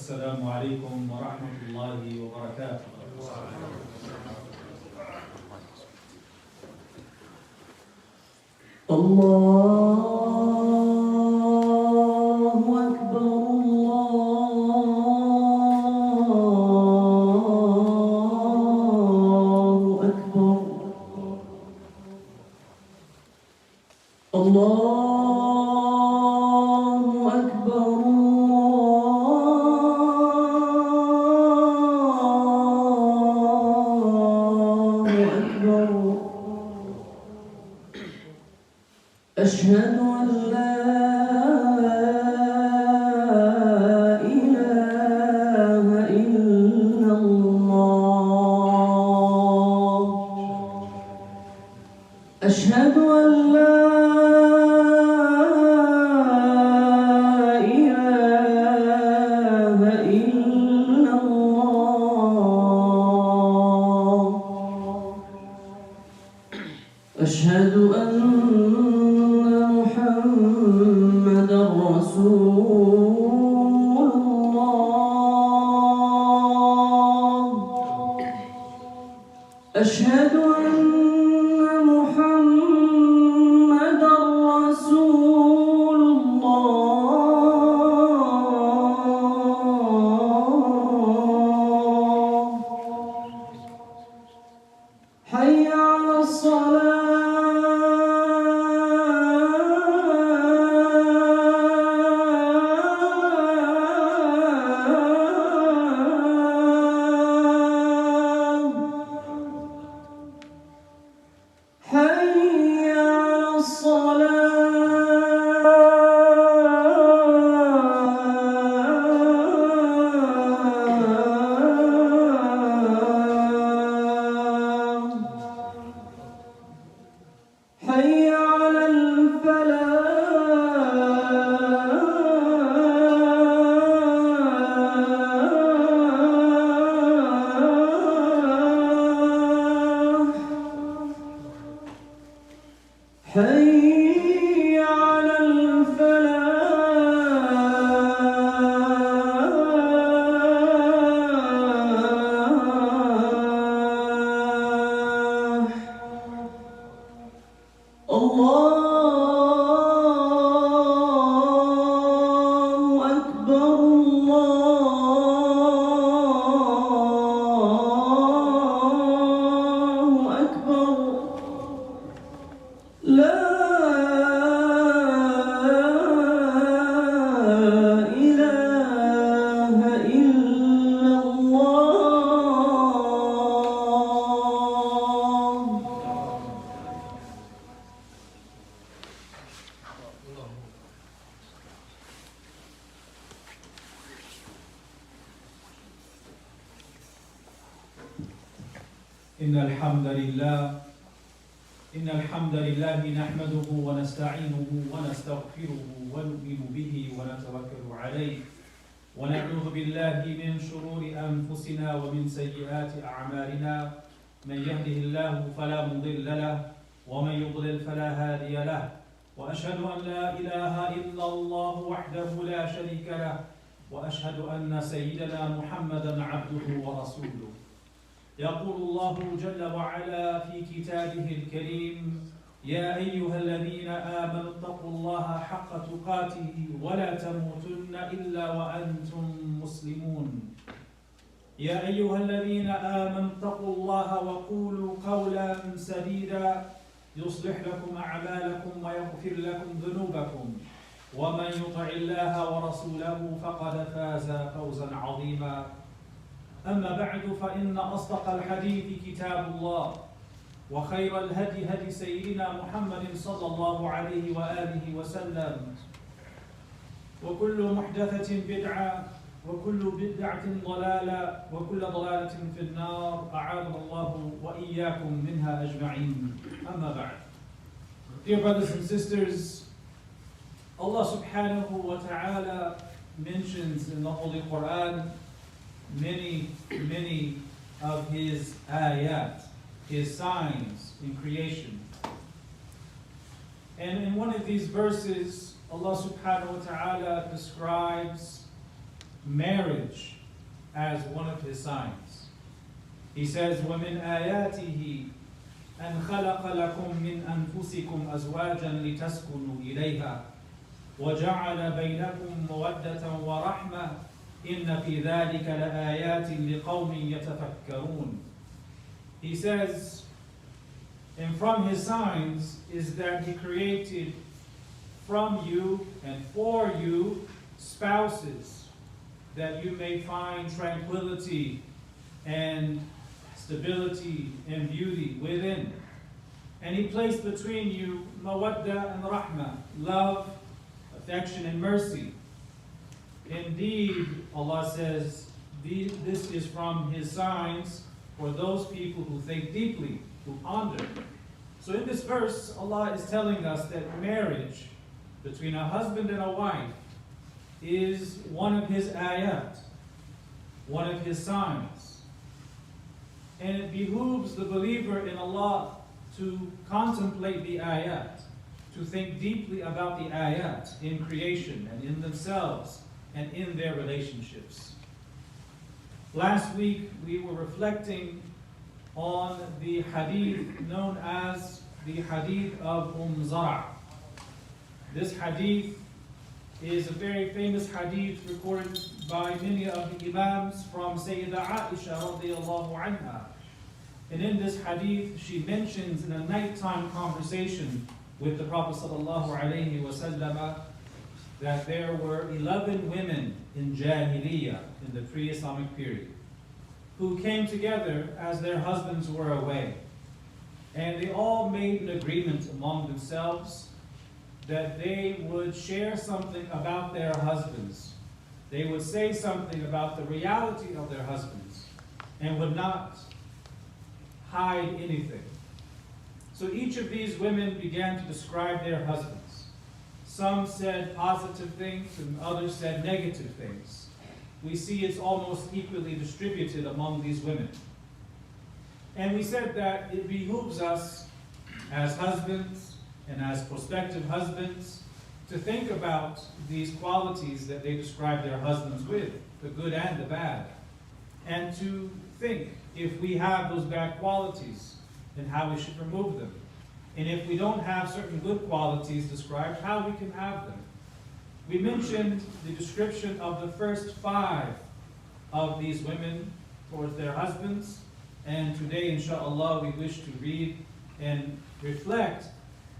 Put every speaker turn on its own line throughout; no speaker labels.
السلام عليكم ورحمة الله وبركاته. الله أكبر الله أكبر الله أكبر الله أكبر. أشهد أن لا إله إلا الله. أشهد أن لا إله إلا الله. أشهد أن رسول الله. أشهد أن محمدًا رسول الله. حي على الصلاة. حي على الفلاح. حي على الفلاح. الله أكبر الله أكبر. لا إله إلا الله.
إن الحمد لله نحمده ونستعينه ونستغفره ونؤمن به ونتوكل عليه ونعوذ بالله من شرور أنفسنا ومن سيئات أعمالنا. من يهده الله فلا مضل له ومن يضلل فلا هادي له. وأشهد أن لا إله إلا الله وحده لا شريك له وأشهد أن سيدنا محمدا عبده ورسوله. يقول الله جل وعلا في كتابه الكريم: يا أيها الذين آمنوا اتقوا الله حق تقاته ولا تموتن إلا وأنتم مسلمون. يا أيها الذين آمنوا اتقوا الله وقولوا قولا سديدا يصلح لكم أعمالكم ويغفر لكم ذنوبكم ومن يطع الله ورسوله فقد فاز فوزا عظيما. أما بعد فإن أصدق الحديث كتاب الله وخير الهدي هدي سيدنا محمد صلى الله عليه وآله وسلم وكل محدثة بدعة وكل بدعة ضلالة وكل ضلالة في النار أعاذنا الله وإياكم منها أجمعين. أما بعد. Dear brothers and sisters, Allah subhanahu wa ta'ala mentions in the Holy Quran many of His ayat, His signs in creation. And in one of these verses, Allah subhanahu wa ta'ala describes marriage as one of his signs. He says, وَمِنْ آيَاتِهِ أَنْ خَلَقَ لَكُم مِّنْ أَنفُسِكُمْ أَزْوَاجًا لِتَسْكُنُوا إِلَيْهَا وَجَعَلَ بَيْنَكُم مَّوَدَّةً وَرَحْمَةً إِنَّ فِي ذَلِكَ لَآيَاتٍ لِقَوْمٍ يَتَفَكَّرُونَ. He says, and from his signs is that he created from you and for you spouses, that you may find tranquility and stability and beauty within. And he placed between you mawadda and rahmah, love, affection, and mercy. Indeed, Allah says, this is from his signs for those people who think deeply, who ponder. So in this verse, Allah is telling us that marriage between a husband and a wife is one of his ayat, one of his signs. And it behooves the believer in Allah to contemplate the ayat, to think deeply about the ayat in creation and in themselves and in their relationships. Last week we were reflecting on the hadith known as the Hadith of Umm Zara. This hadith is a very famous hadith recorded by many of the Imams from Sayyida Aisha radiallahu anha. And in this hadith, she mentions in a nighttime conversation with the Prophet sallallahu alaihi wasallam that there were 11 women in Jahiliyyah, in the pre-Islamic period, who came together as their husbands were away. And they all made an agreement among themselves that they would share something about their husbands. They would say something about the reality of their husbands and would not hide anything. So each of these women began to describe their husbands. Some said positive things and others said negative things. We see it's almost equally distributed among these women. And we said that it behooves us as husbands and as prospective husbands to think about these qualities that they describe their husbands with, the good and the bad, and to think if we have those bad qualities, then how we should remove them. And if we don't have certain good qualities described, how we can have them. We mentioned the description of the first 5 of these women towards their husbands, and today, inshallah, we wish to read and reflect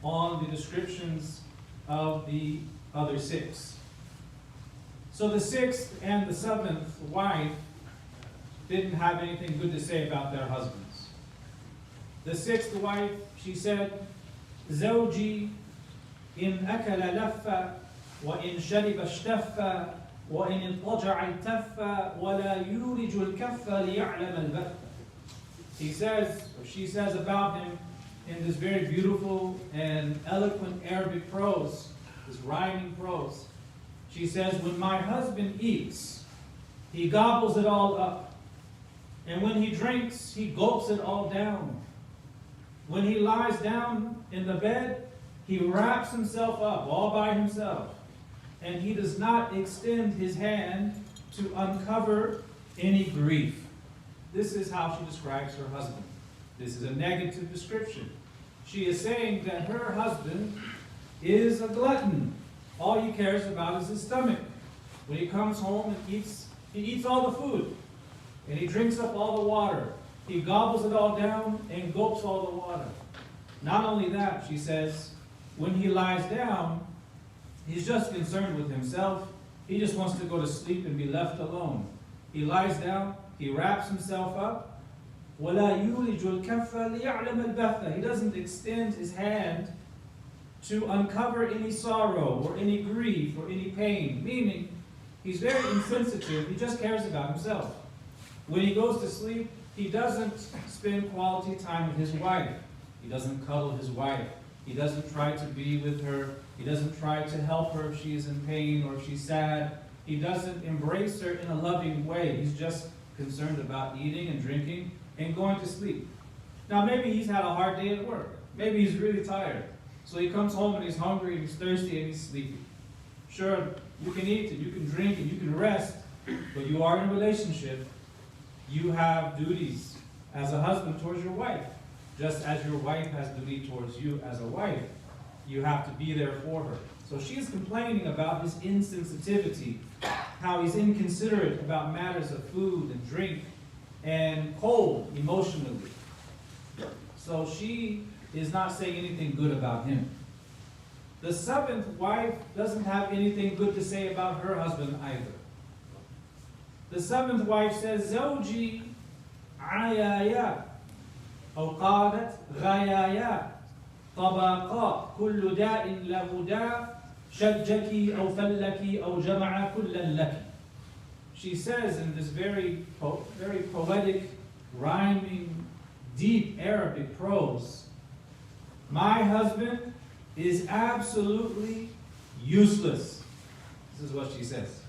on the descriptions of the other 6. So the 6th and the 7th wife didn't have anything good to say about their husbands. The 6th wife, she said, زوجي إن أكل لف وإن شرب اشتف وإن اضطجع التف ولا يولج الكف ليعلم البث. He says, or she says about him in this very beautiful and eloquent Arabic prose, this rhyming prose. She says, when my husband eats, he gobbles it all up. And when he drinks, he gulps it all down. When he lies down in the bed, he wraps himself up all by himself. And he does not extend his hand to uncover any grief. This is how she describes her husband. This is a negative description. She is saying that her husband is a glutton. All he cares about is his stomach. When he comes home and he eats all the food. And he drinks up all the water. He gobbles it all down and gulps all the water. Not only that, she says, when he lies down, he's just concerned with himself. He just wants to go to sleep and be left alone. He lies down, he wraps himself up. وَلَا يُولِجُ الْكَفَّ لِيَعْلَمَ الْبَثَّ. He doesn't extend his hand to uncover any sorrow or any grief or any pain. Meaning, he's very insensitive. He just cares about himself. When he goes to sleep, he doesn't spend quality time with his wife. He doesn't cuddle his wife. He doesn't try to be with her. He doesn't try to help her if she is in pain or if she's sad. He doesn't embrace her in a loving way. He's just concerned about eating and drinking and going to sleep. Now maybe he's had a hard day at work. Maybe he's really tired. So he comes home and he's hungry and he's thirsty and he's sleepy. Sure, you can eat and you can drink and you can rest, But you are in a relationship, you have duties as a husband towards your wife. Just as your wife has duty towards you as a wife, you have to be there for her. So she is complaining about his insensitivity, how he's inconsiderate about matters of food and drink, and cold emotionally. So she is not saying anything good about him. The seventh wife doesn't have anything good to say about her husband either. The seventh wife says, زوجي عيايا أو قالت غيايا طبقا كل داء له داء شجك أو فلك أو جمع كلا لك. She says in this very poetic, rhyming, deep Arabic prose, my husband is absolutely useless. This is what she says.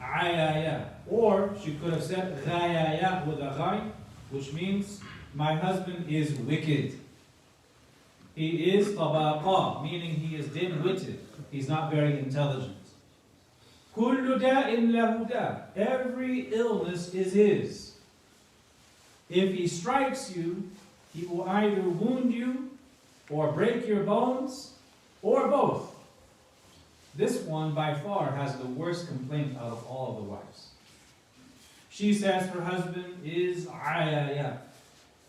Ayaya. Or she could have said ghayaya with a ghay, which means my husband is wicked. He is tabaqa, meaning he is dim-witted. He's not very intelligent. Kullu da'in lahu da'. Every illness is his. If he strikes you, he will either wound you or break your bones, or both. This one, by far, has the worst complaint out of all of the wives. She says her husband is ayaya.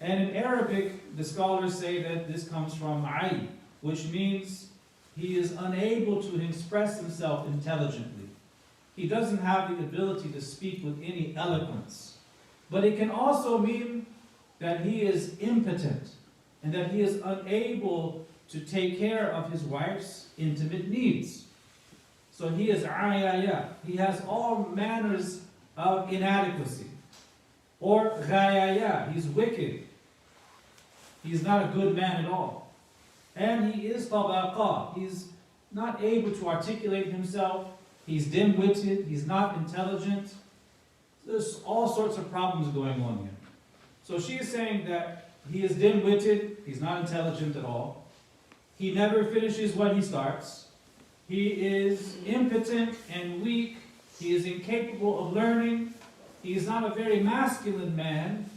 And in Arabic, the scholars say that this comes from ay, which means he is unable to express himself intelligently. He doesn't have the ability to speak with any eloquence. But it can also mean that he is impotent, and that he is unable to take care of his wife's intimate needs. So he is ayaya. He has all manners of inadequacy. Or ghayaya. He's wicked. He's not a good man at all. And he is tabaqa. He's not able to articulate himself. He's dim-witted. He's not intelligent. There's all sorts of problems going on here. So she is saying that he is dim-witted, he's not intelligent at all. He never finishes what he starts. He is impotent and weak. He is incapable of learning. He is not a very masculine man.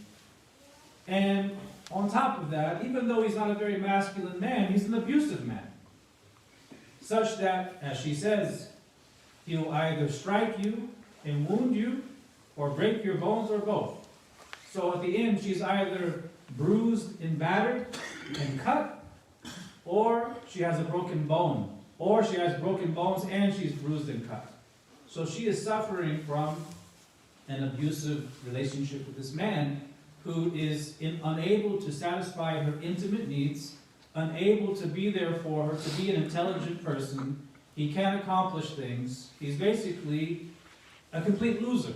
And on top of that, even though he's not a very masculine man, he's an abusive man. Such that, as she says, he'll either strike you and wound you, or break your bones, or both. So at the end, she's either bruised and battered and cut, or she has a broken bone, or she has broken bones and she's bruised and cut. So she is suffering from an abusive relationship with this man who is unable to satisfy her intimate needs, unable to be there for her, to be an intelligent person. He can't accomplish things. He's basically a complete loser.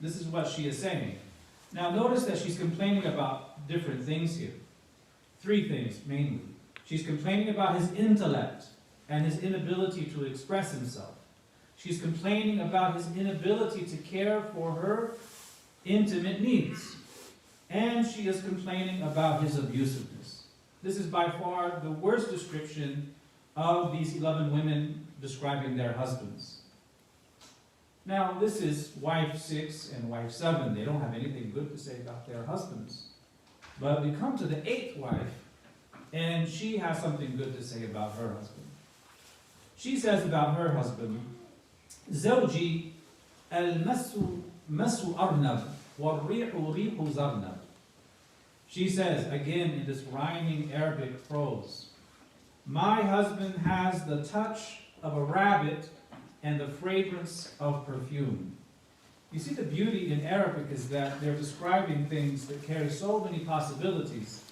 This is what she is saying. Now notice that she's complaining about different things here. Three things, mainly. She's complaining about his intellect and his inability to express himself. She's complaining about his inability to care for her intimate needs. And she is complaining about his abusiveness. This is by far the worst description of these 11 women describing their husbands. Now, this is wife 6 and wife 7. They don't have anything good to say about their husbands. But we come to the 8th wife, and she has something good to say about her husband. She says about her husband, زوجي المس أرنب والريح ريح زرنب. She says, again in this rhyming Arabic prose, my husband has the touch of a rabbit and the fragrance of perfume. You see, the beauty in Arabic is that they're describing things that carry so many possibilities.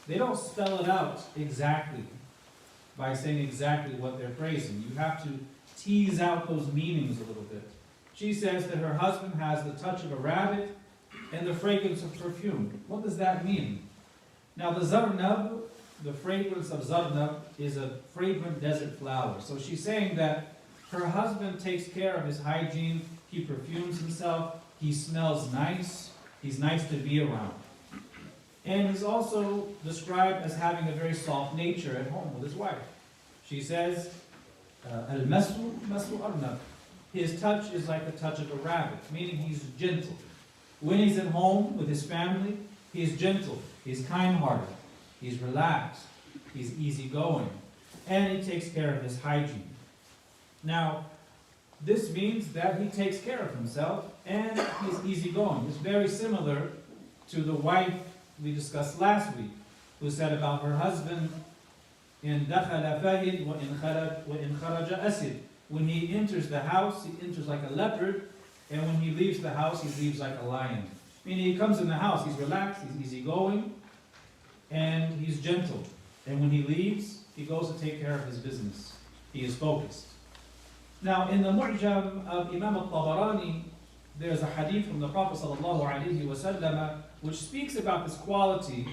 They don't spell it out exactly by saying exactly what they're praising. You have to tease out those meanings a little bit. She says that her husband has the touch of a rabbit and the fragrance of perfume. What does that mean? Now the zarnab, the fragrance of zarnab, is a fragrant desert flower. So she's saying that her husband takes care of his hygiene, he perfumes himself, he smells nice, he's nice to be around. And he's also described as having a very soft nature at home with his wife. She says, al-masu arnab. His touch is like the touch of a rabbit, meaning he's gentle. When he's at home with his family, he's gentle, he's kind-hearted, he's relaxed, he's easygoing, and he takes care of his hygiene. Now, this means that he takes care of himself and he's easygoing. It's very similar to the wife we discussed last week, who said about her husband, إِن دَخَلَ فَهِدْ وَإِنْ خَرَجَ أَسِدْ. When he enters the house, he enters like a leopard, and when he leaves the house, he leaves like a lion. Meaning he comes in the house, he's relaxed, he's easygoing, and he's gentle. And when he leaves, he goes to take care of his business. He is focused. Now, in the Mu'jam of Imam al-Tabarani, there's a hadith from the Prophet ﷺ which speaks about this quality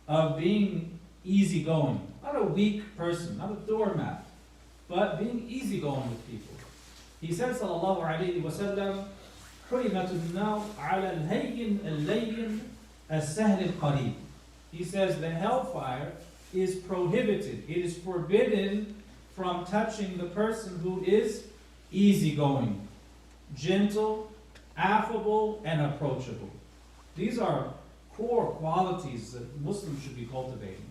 of being easygoing. Not a weak person, not a doormat, but being easygoing with people. He said, sallallahu alayhi wa sallam, حُرِمَةُ النَّارِ عَلَى الْهَيِّنِ اللَّيِّنِ السَّهْلِ الْقَرِيبِ. He says the hellfire is prohibited. It is forbidden from touching the person who is easygoing, gentle, affable, and approachable. These are core qualities that Muslims should be cultivating.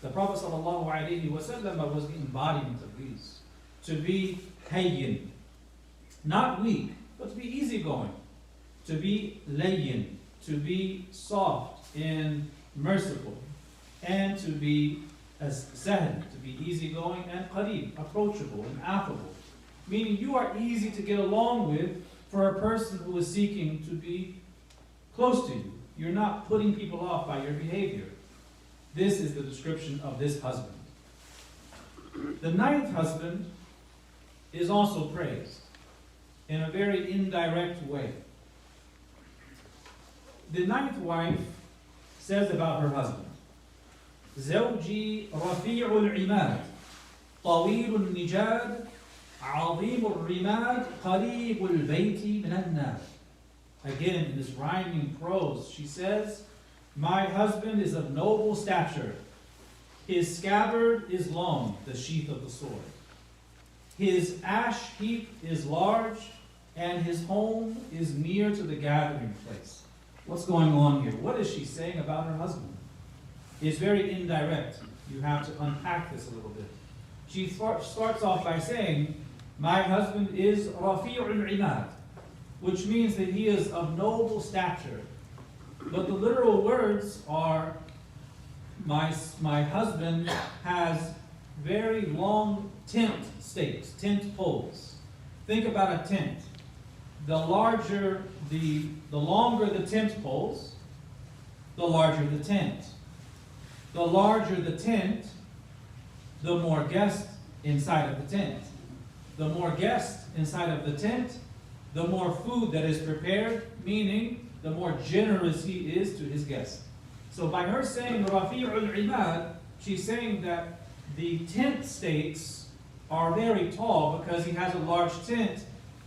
The Prophet ﷺ was the embodiment of these. To be hayyin, not weak, but to be easygoing. To be layyin, to be soft and merciful. And to be as sahl, to be easygoing, and qareeb, approachable and affable. Meaning you are easy to get along with for a person who is seeking to be close to you. You're not putting people off by your behavior. This is the description of this husband. The ninth husband is also praised in a very indirect way. The ninth wife says about her husband, زوجي رفيع العماد طويل النجاد عظيم الرماد قريب البيت من النار. Again, in this rhyming prose, she says, my husband is of noble stature. His scabbard is long, the sheath of the sword. His ash heap is large, and his home is near to the gathering place. What's going on here? What is she saying about her husband? It's very indirect. You have to unpack this a little bit. She starts off by saying, my husband is rafi'ul imad, which means that he is of noble stature. But the literal words are, my husband has very long tent stakes, tent poles. Think about a tent. The longer the tent poles, the larger the tent. The larger the tent, the more guests inside of the tent. The more guests inside of the tent, the more food that is prepared, meaning the more generous he is to his guests. So by her saying Rafi'ul Imad, she's saying that the tent stakes are very tall because he has a large tent,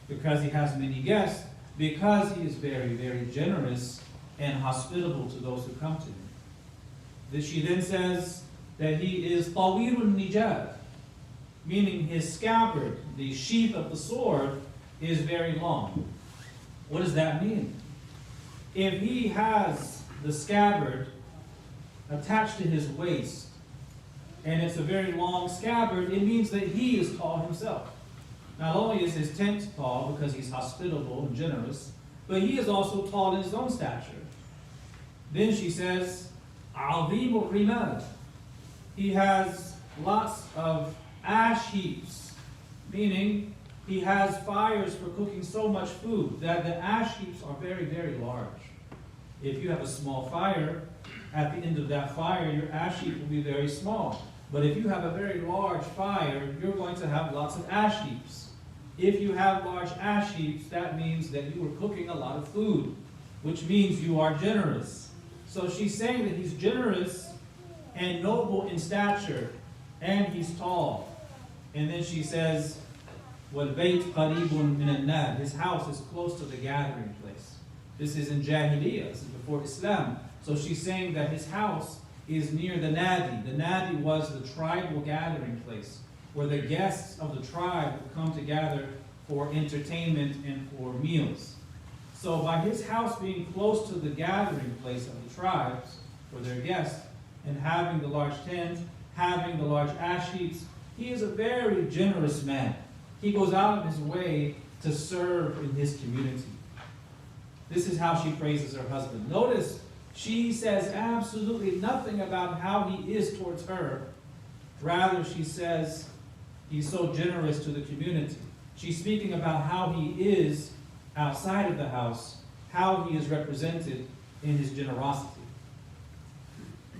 because he has many guests, because he is very, very generous and hospitable to those who come to him. She then says that he is Tawirun Nijad, meaning his scabbard, the sheath of the sword, is very long. What does that mean? If he has the scabbard attached to his waist, and it's a very long scabbard, it means that he is tall himself. Not only is his tent tall because he's hospitable and generous, but he is also tall in his own stature. Then she says, Azimul Rimad. He has lots of ash heaps, meaning he has fires for cooking so much food that the ash heaps are very, very large. If you have a small fire, at the end of that fire, your ash heap will be very small. But if you have a very large fire, you're going to have lots of ash heaps. If you have large ash heaps, that means that you are cooking a lot of food, which means you are generous. So she's saying that he's generous and noble in stature, and he's tall. And then she says, وَالْبَيْتْ قَرِيبٌ مِنَ النَّارِ. His house is close to the gathering place. This is in Jahiliyyah, this is before Islam. So she's saying that his house is near the Nadi. The Nadi was the tribal gathering place, where the guests of the tribe would come to gather for entertainment and for meals. So by his house being close to the gathering place of the tribes for their guests, and having the large tent, having the large ash heaps, he is a very generous man. He goes out of his way to serve in his community. This is how she praises her husband. Notice, she says absolutely nothing about how he is towards her. Rather, she says he's so generous to the community. She's speaking about how he is outside of the house, how he is represented in his generosity.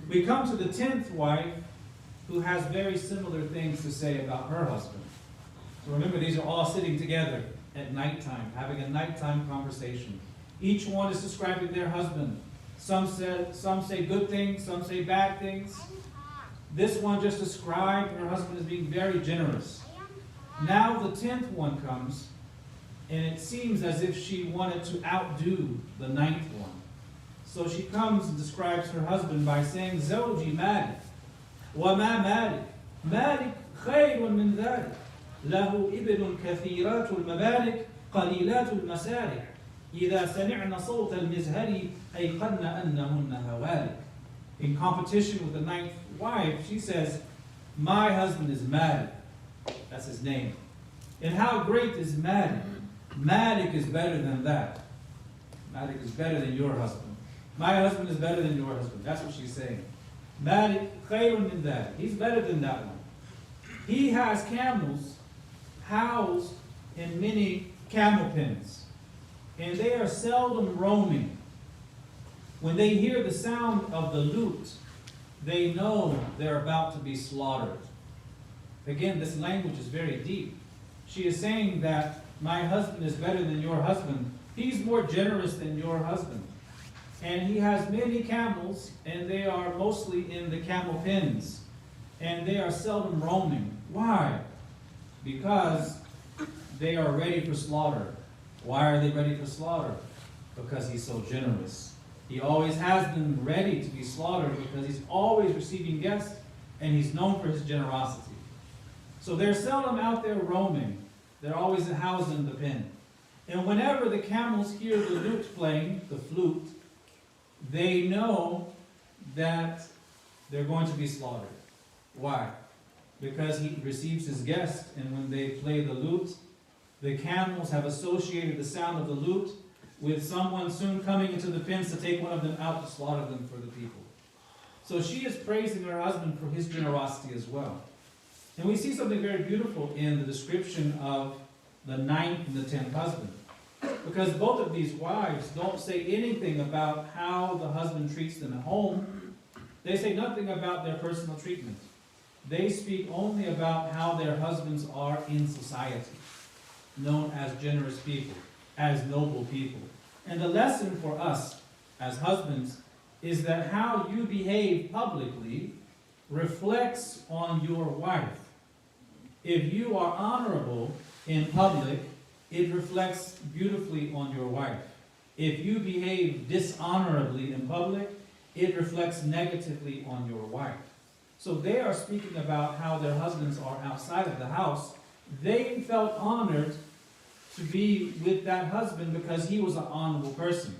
We come to the 10th wife, who has very similar things to say about her husband. So remember, these are all sitting together at nighttime, having a nighttime conversation. Each one is describing their husband. Some say good things, some say bad things. This one just described her husband as being very generous. Now the 10th one comes, and it seems as if she wanted to outdo the 9th one. So she comes and describes her husband by saying, زوجي مالك وما مالك مالك خير من ذلك له إبل كثيرات المبارك قليلات المسارك إذا سمعن صوت المزهر أيقن أنهن هوالك. In competition with the 9th wife, she says, my husband is Malik. That's his name. And how great is Malik? Malik is better than that. Malik is better than your husband. My husband is better than your husband. That's what she's saying. Malik khayrun min that. He's better than that one. He has camels housed in many camel pens, and they are seldom roaming. When they hear the sound of the lute, they know they're about to be slaughtered. Again, this language is very deep. She is saying that my husband is better than your husband. He's more generous than your husband. And he has many camels, and they are mostly in the camel pens. And they are seldom roaming. Why? Because they are ready for slaughter. Why are they ready for slaughter? Because he's so generous. He always has been ready to be slaughtered because he's always receiving guests, and he's known for his generosity. So they're seldom out there roaming. They're always housed in the pen. And whenever the camels hear the lute playing, the flute, they know that they're going to be slaughtered. Why? Because he receives his guest, and when they play the lute, the camels have associated the sound of the lute with someone soon coming into the pens to take one of them out to slaughter them for the people. So she is praising her husband for his generosity as well. And we see something very beautiful in the description of the 9th and the 10th husband. Because both of these wives don't say anything about how the husband treats them at home. They say nothing about their personal treatment. They speak only about how their husbands are in society, known as generous people, as noble people. And the lesson for us as husbands is that how you behave publicly reflects on your wife. If you are honorable in public, it reflects beautifully on your wife. If you behave dishonorably in public, it reflects negatively on your wife. So they are speaking about how their husbands are outside of the house. They felt honored to be with that husband because he was an honorable person.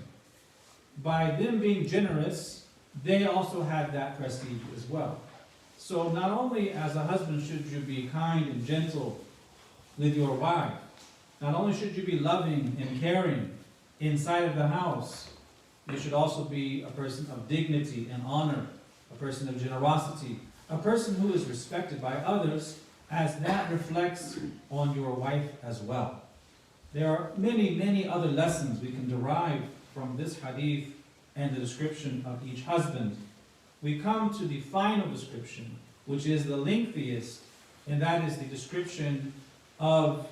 By them being generous, they also had that prestige as well. So not only as a husband should you be kind and gentle with your wife, not only should you be loving and caring inside of the house, you should also be a person of dignity and honor, a person of generosity, a person who is respected by others, as that reflects on your wife as well. There are many, many other lessons we can derive from this hadith and the description of each husband. We come to the final description, which is the lengthiest, and that is the description of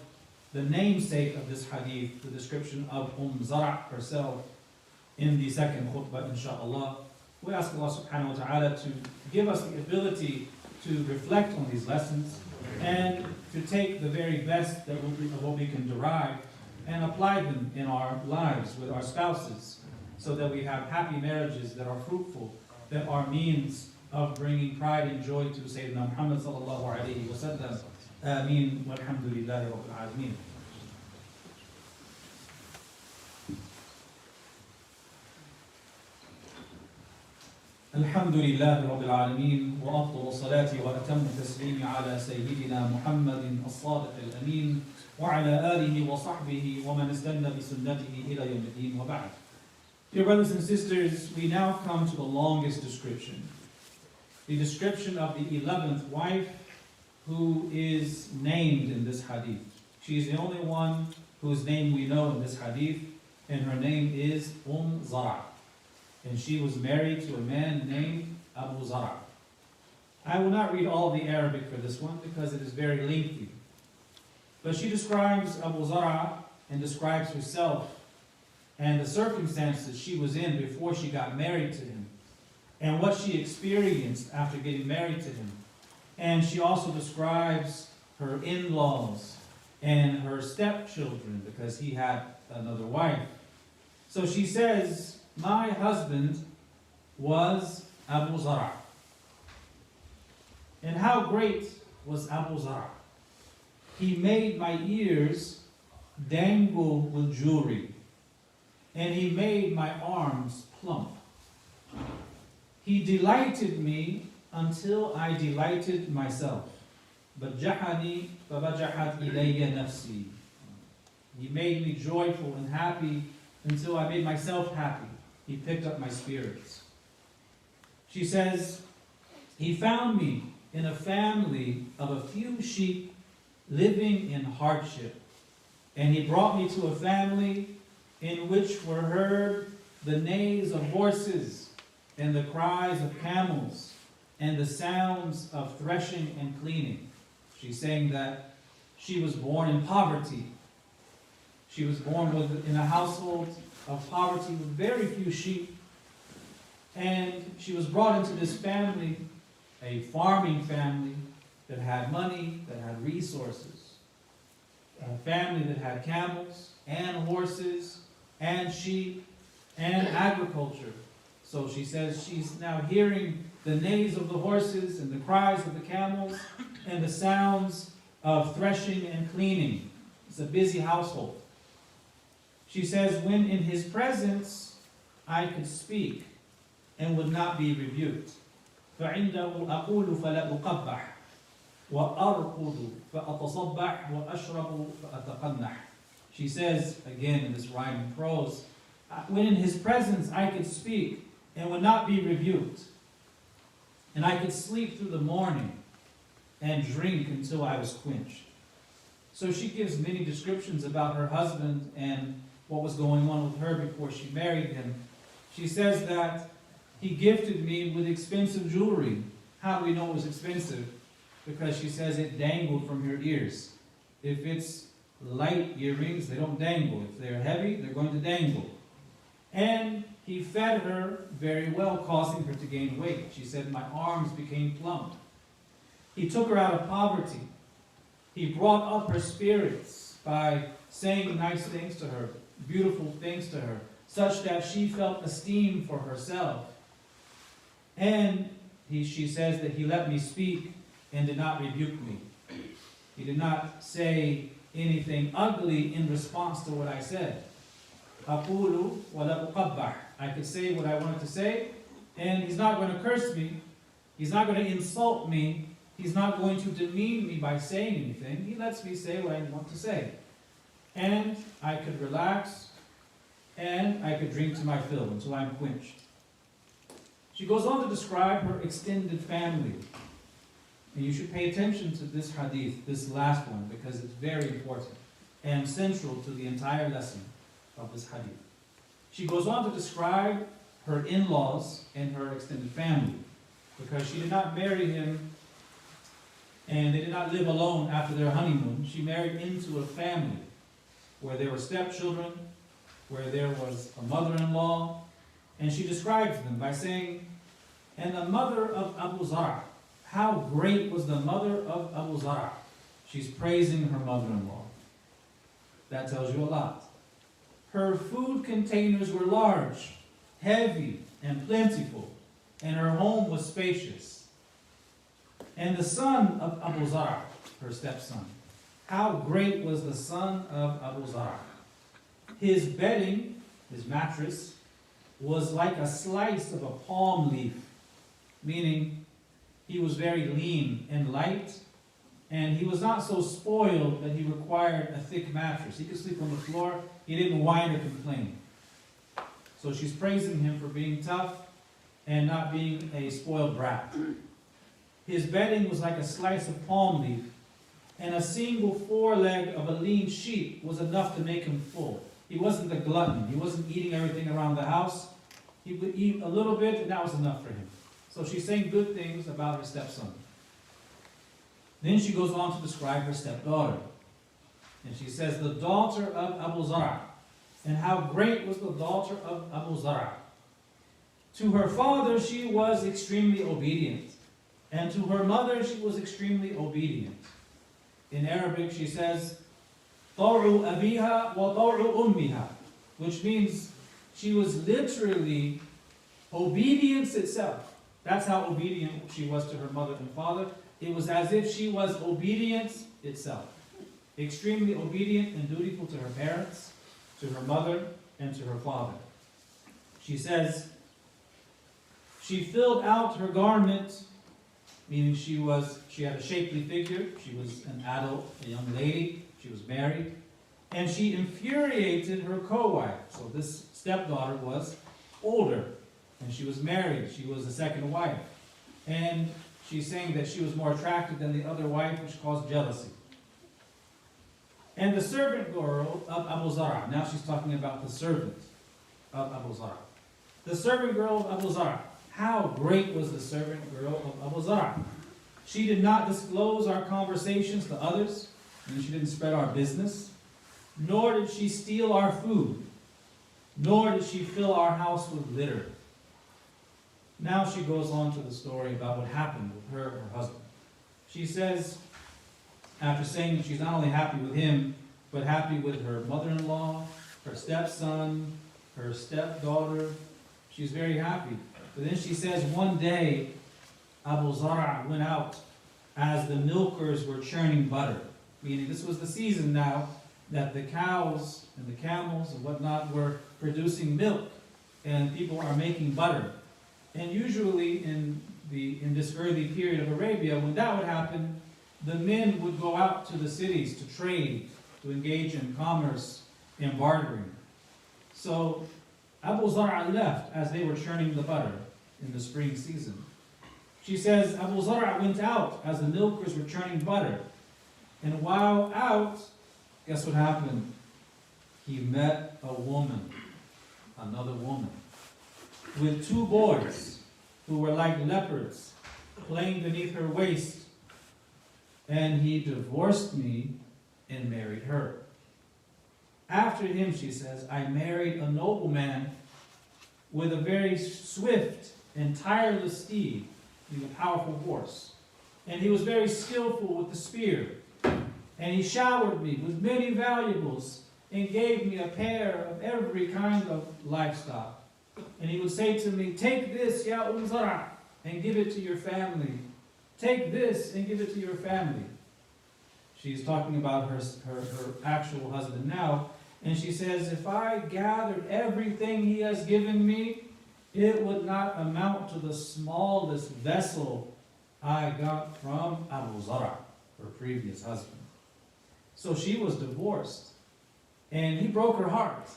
the namesake of this hadith, the description of Zara herself in the second khutbah, inshaAllah. We ask Allah subhanahu wa ta'ala to give us the ability to reflect on these lessons and to take the very best of what we can derive and apply them in our lives with our spouses so that we have happy marriages that are fruitful, that are means of bringing pride and joy to Sayyidina Muhammad sallallahu alayhi wa sallam. Ameen walhamdulillahi rabbil alameen. الحمد لله رب العالمين وأفضل الصلاة وأتم التسليم على سيدنا محمد الصادق الأمين وعلى آله وصحبه ومن استنى بسنته إلى يوم الدين وبعد. Dear brothers and sisters, we now come to the longest description. The description of the 11th wife who is named in this hadith. She is the only one whose name we know in this hadith, and her name is Zara. And she was married to a man named Abu Zara. I will not read all the Arabic for this one because it is very lengthy. But she describes Abu Zara and describes herself and the circumstances she was in before she got married to him and what she experienced after getting married to him. And she also describes her in-laws and her stepchildren because he had another wife. So she says, my husband was Abu Zara. And how great was Abu Zara? He made my ears dangle with jewelry, and he made my arms plump. He delighted me until I delighted myself. بَجَّحَنِي فَبَجَحَتْ إِلَيَّ نَفْسِي. He made me joyful and happy until I made myself happy. He picked up my spirits. She says, he found me in a family of a few sheep living in hardship. And he brought me to a family in which were heard the neighs of horses and the cries of camels and the sounds of threshing and cleaning. She's saying that she was born in poverty. She was born in a household of poverty with very few sheep. And she was brought into this family, a farming family that had money, that had resources. A family that had camels and horses and sheep and agriculture. So she says she's now hearing the neighs of the horses and the cries of the camels and the sounds of threshing and cleaning. It's a busy household. She says, when in his presence I could speak and would not be rebuked. فَعِنْدَهُ أَقُولُ فَلَا أُقَبَّحْ وَأَرْقُدُ فَأَتَصَبَّحْ وَأَشْرَبُ فَأَتَقَنَّحْ. She says, again in this rhyme and prose, when in his presence I could speak and would not be rebuked. And I could sleep through the morning and drink until I was quenched. So she gives many descriptions about her husband and what was going on with her before she married him. She says that he gifted me with expensive jewelry. How do we know it was expensive? Because she says it dangled from her ears. If it's light earrings, they don't dangle. If they're heavy, they're going to dangle. And he fed her very well, causing her to gain weight. She said, my arms became plump. He took her out of poverty. He brought up her spirits by saying nice things to her, beautiful things to her, such that she felt esteem for herself. And she says that he let me speak and did not rebuke me. He did not say anything ugly in response to what I said. أقول ولا أقبح. I could say what I wanted to say, and he's not going to curse me. He's not going to insult me. He's not going to demean me by saying anything. He lets me say what I want to say. And I could relax, and I could drink to my fill until I'm quenched. She goes on to describe her extended family. And you should pay attention to this hadith, this last one, because it's very important and central to the entire lesson of this hadith. She goes on to describe her in-laws and her extended family, because she did not marry him and they did not live alone after their honeymoon. She married into a family where there were stepchildren, where there was a mother-in-law, and she describes them by saying, and the mother of Abu Zara, how great was the mother of Abu Zara? She's praising her mother-in-law. That tells you a lot. Her food containers were large, heavy, and plentiful, and her home was spacious. And the son of Abu Zara, her stepson, how great was the son of Abu Zara? His bedding, his mattress, was like a slice of a palm leaf, meaning he was very lean and light, and he was not so spoiled that he required a thick mattress. He could sleep on the floor. He didn't whine or complain. So she's praising him for being tough and not being a spoiled brat. His bedding was like a slice of palm leaf, and a single foreleg of a lean sheep was enough to make him full. He wasn't a glutton. He wasn't eating everything around the house. He would eat a little bit, and that was enough for him. So she's saying good things about her stepson. Then she goes on to describe her stepdaughter. And she says, the daughter of Abu Zara. And how great was the daughter of Abu Zara. To her father she was extremely obedient. And to her mother she was extremely obedient. In Arabic she says, طَوْعُ أَبِيهَا وَطَوْعُ أُمِّهَا, which means she was literally obedience itself. That's how obedient she was to her mother and father. It was as if she was obedience itself. Extremely obedient and dutiful to her parents, to her mother, and to her father. She says, she filled out her garment, meaning she had a shapely figure, she was an adult, a young lady, she was married, and she infuriated her co-wife. So this stepdaughter was older, and she was married, she was the second wife. And she's saying that she was more attractive than the other wife, which caused jealousy. And the servant girl of Abu Zara, now she's talking about the servant of Abu Zara. The servant girl of Abu Zara. How great was the servant girl of Abu Zara? She did not disclose our conversations to others, and she didn't spread our business, nor did she steal our food, nor did she fill our house with litter. Now she goes on to the story about what happened with her and her husband. She says, after saying that she's not only happy with him, but happy with her mother-in-law, her stepson, her stepdaughter, she's very happy. But then she says, one day, Abu Zara went out as the milkers were churning butter. Meaning this was the season now that the cows and the camels and whatnot were producing milk, and people are making butter. And usually in this early period of Arabia, when that would happen, the men would go out to the cities to trade, to engage in commerce and bartering. So Abu Zara left as they were churning the butter in the spring season. She says, Abu Zara went out as the milkers were churning butter. And while out, guess what happened? He met a woman, another woman, with two boys who were like leopards playing beneath her waist. And he divorced me and married her. After him, she says, I married a nobleman with a very swift and tireless steed, a powerful horse. And he was very skillful with the spear. And he showered me with many valuables and gave me a pair of every kind of livestock. And he would say to me, take this, Ya Umm Zara, and give it to your family. Take this and give it to your family. She's talking about her actual husband now. And she says, if I gathered everything he has given me, it would not amount to the smallest vessel I got from Abu Zara, her previous husband. So she was divorced. And he broke her heart.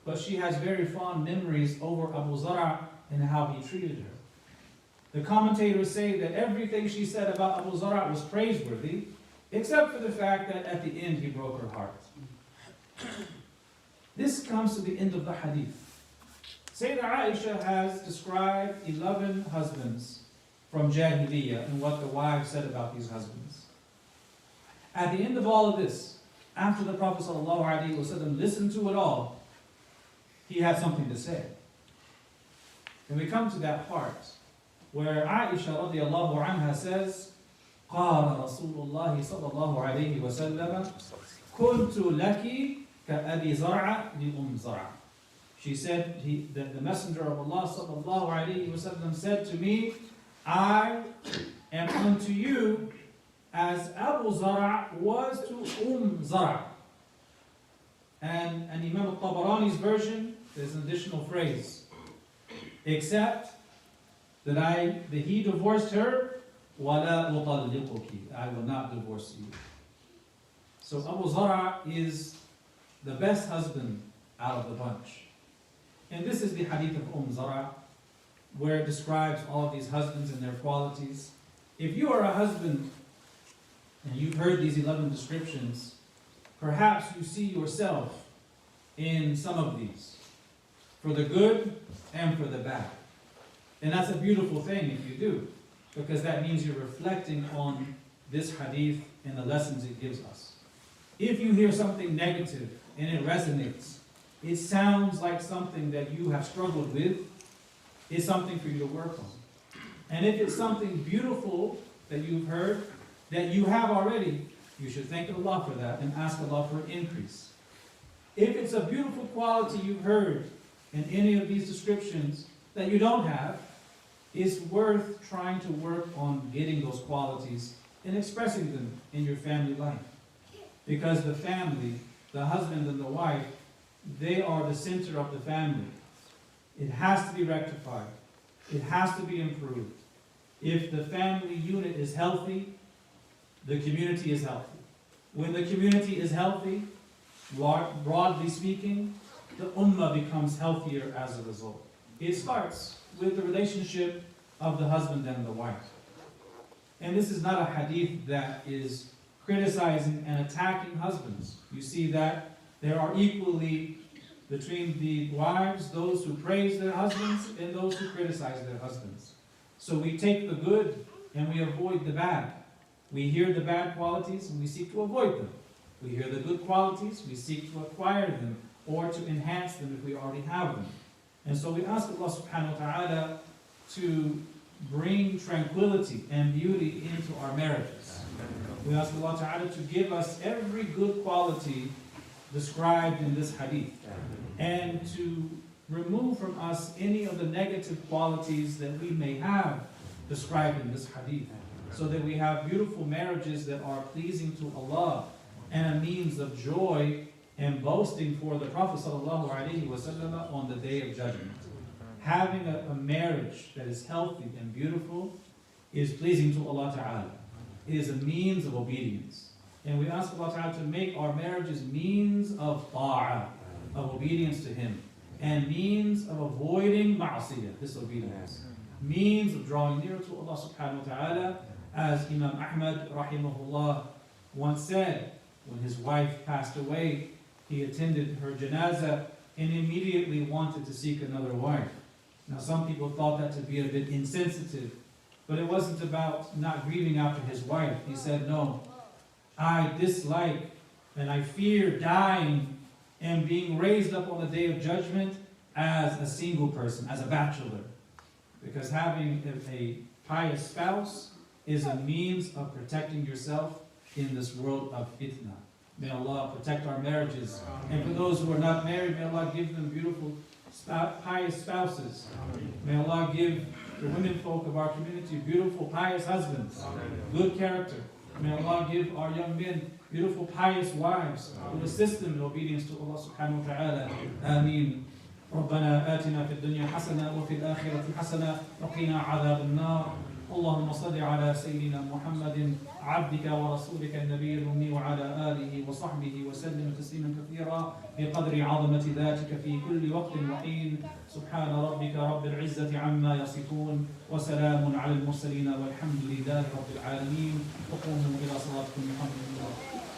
But she has very fond memories over Abu Zara and how he treated her. The commentators say that everything she said about Abu Zara was praiseworthy, except for the fact that at the end he broke her heart. This comes to the end of the hadith. Sayyidah Aisha has described 11 husbands from Jahiliyyah and what the wives said about these husbands. At the end of all of this, after the Prophet ﷺ listened to it all, he had something to say. And we come to that part where Aisha radiallahu anha says, قال رسول الله صلى الله عليه وسلم كنت لك كأبي زرع لأم زرع. She said, the Messenger of Allah sallallahu alayhi wasallam said to me, I am unto you as Abu Zara was to Zara. And Imam al-Tabarani's version, there's an additional phrase. Except that he divorced her, وَلَا أُطَلِّقُكِ, I will not divorce you. So Abu Zara is the best husband out of the bunch. And this is the Hadith of Umm Zara, where it describes all of these husbands and their qualities. If you are a husband and you've heard these 11 descriptions, perhaps you see yourself in some of these, for the good and for the bad. And that's a beautiful thing if you do, because that means you're reflecting on this hadith and the lessons it gives us. If you hear something negative and it resonates, it sounds like something that you have struggled with, it's something for you to work on. And if it's something beautiful that you've heard, that you have already, you should thank Allah for that and ask Allah for an increase. If it's a beautiful quality you've heard in any of these descriptions that you don't have, it's worth trying to work on getting those qualities and expressing them in your family life. Because the family, the husband and the wife, they are the center of the family. It has to be rectified. It has to be improved. If the family unit is healthy, the community is healthy. When the community is healthy, broadly speaking, the ummah becomes healthier as a result. It starts with the relationship of the husband and the wife. And this is not a hadith that is criticizing and attacking husbands. You see that there are equally between the wives those who praise their husbands and those who criticize their husbands. So we take the good and we avoid the bad. We hear the bad qualities and we seek to avoid them. We hear the good qualities, we seek to acquire them or to enhance them if we already have them. And so we ask Allah subhanahu wa ta'ala to bring tranquility and beauty into our marriages. We ask Allah ta'ala to give us every good quality described in this hadith and to remove from us any of the negative qualities that we may have described in this hadith, so that we have beautiful marriages that are pleasing to Allah and a means of joy and boasting for the Prophet ﷺ on the Day of Judgment. Having a marriage that is healthy and beautiful is pleasing to Allah Ta'ala. It is a means of obedience. And we ask Allah Ta'ala to make our marriages means of ta'ah, of obedience to Him, and means of avoiding ma'asiyah, disobedience. Means of drawing near to Allah Subhanahu wa Ta'ala, as Imam Ahmad rahimahullah once said, when his wife passed away, he attended her janazah and immediately wanted to seek another wife. Now some people thought that to be a bit insensitive, but it wasn't about not grieving after his wife. He said, no, I dislike and I fear dying and being raised up on the Day of Judgment as a single person, as a bachelor. Because having a pious spouse is a means of protecting yourself in this world of fitna. May Allah protect our marriages. And for those who are not married, may Allah give them beautiful, pious spouses. May Allah give the women folk of our community beautiful, pious husbands, good character. May Allah give our young men beautiful, pious wives who assist them in obedience to Allah subhanahu wa ta'ala. Ameen. ربنا آتنا في الدنيا حسنة وفي الآخرة حسنة وقنا عذاب النار. اللهم صل على سيدنا محمد عبدك ورسولك النبي الأمي وعلى آله وصحبه وسلم تسليما كثيرا بقدر عظمة ذاتك في كل وقت وحين. سبحان ربك رب العزة عما يصفون وسلام على المرسلين والحمد لله رب العالمين. وقوموا إلى صلاتكم الحمد لله.